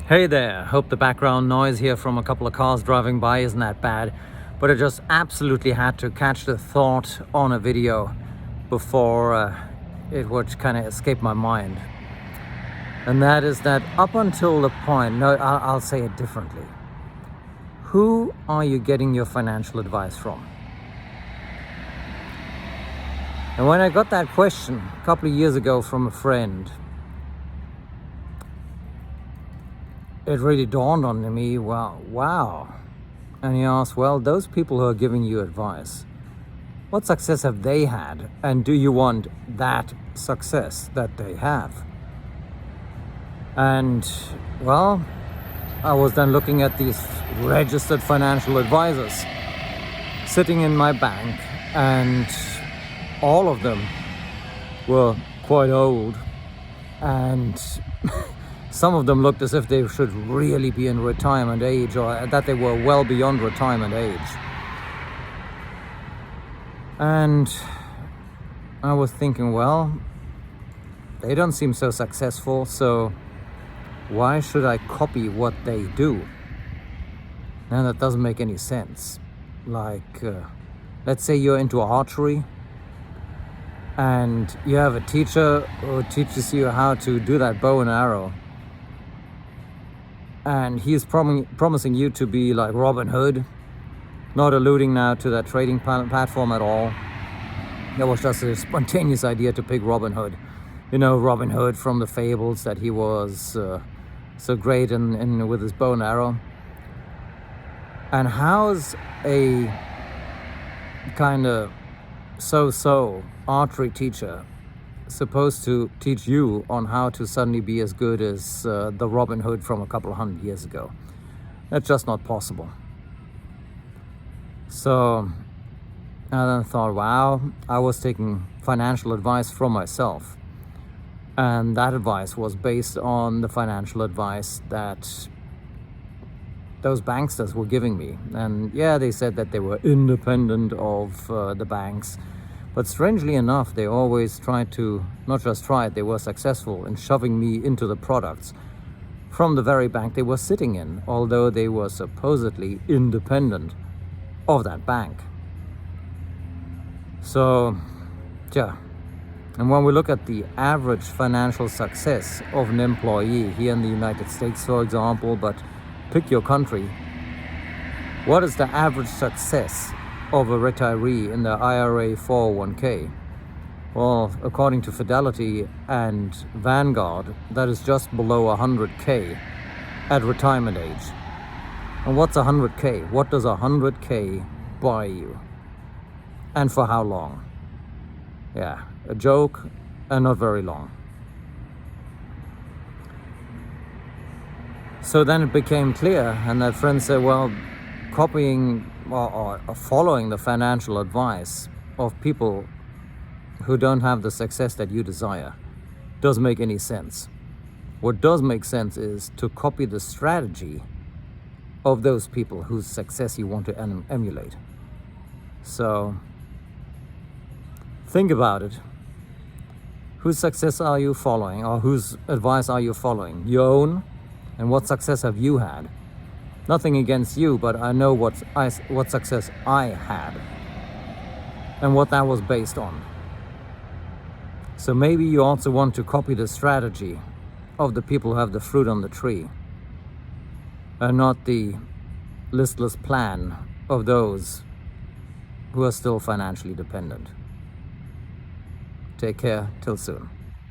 Hey there, hope the background noise here from a couple of cars driving by isn't that bad, but I just absolutely had to catch the thought on a video before it would kind of escape my mind. And that is that up until the point, no, I'll say it differently. Who are you getting your financial advice from? And when I got that question a couple of years ago from a friend, it really dawned on me, wow. And he asked, well, those people who are giving you advice, what success have they had? And do you want that success that they have? And, well, I was then looking at these registered financial advisors sitting in my bank, and all of them were quite old, and some of them looked as if they should really be in retirement age, or that they were well beyond retirement age. And I was thinking, well, they don't seem so successful, so why should I copy what they do? Now that doesn't make any sense. Like, let's say you're into archery, and you have a teacher who teaches you how to do that bow and arrow. And he's promising you to be like Robin Hood, not alluding now to that trading platform at all. That was just a spontaneous idea to pick Robin Hood. You know, Robin Hood from the fables, that he was so great in with his bow and arrow. And how's a kind of so-so archery teacher supposed to teach you on how to suddenly be as good as the Robin Hood from a couple of 100 years ago? That's just not possible. So I then thought, wow, I was taking financial advice from myself, and that advice was based on the financial advice that those banksters were giving me. And yeah, they said that they were independent of the banks. But strangely enough, they always tried to, not just tried, they were successful in shoving me into the products from the very bank they were sitting in, although they were supposedly independent of that bank. So, yeah. And when we look at the average financial success of an employee here in the United States, for example, but pick your country, what is the average success of a retiree in the IRA 401k? Well, according to Fidelity and Vanguard, that is just below 100k at retirement age. And what's 100k? What does 100k buy you? And for how long? Yeah, a joke, and not very long. So then it became clear, and that friend said, well, copying or following the financial advice of people who don't have the success that you desire doesn't make any sense. What does make sense is to copy the strategy of those people whose success you want to emulate. So think about it. Whose success are you following, or whose advice are you following? Your own? And what success have you had? Nothing against you, but I know what success I had and what that was based on. So maybe you also want to copy the strategy of the people who have the fruit on the tree, and not the listless plan of those who are still financially dependent. Take care, till soon.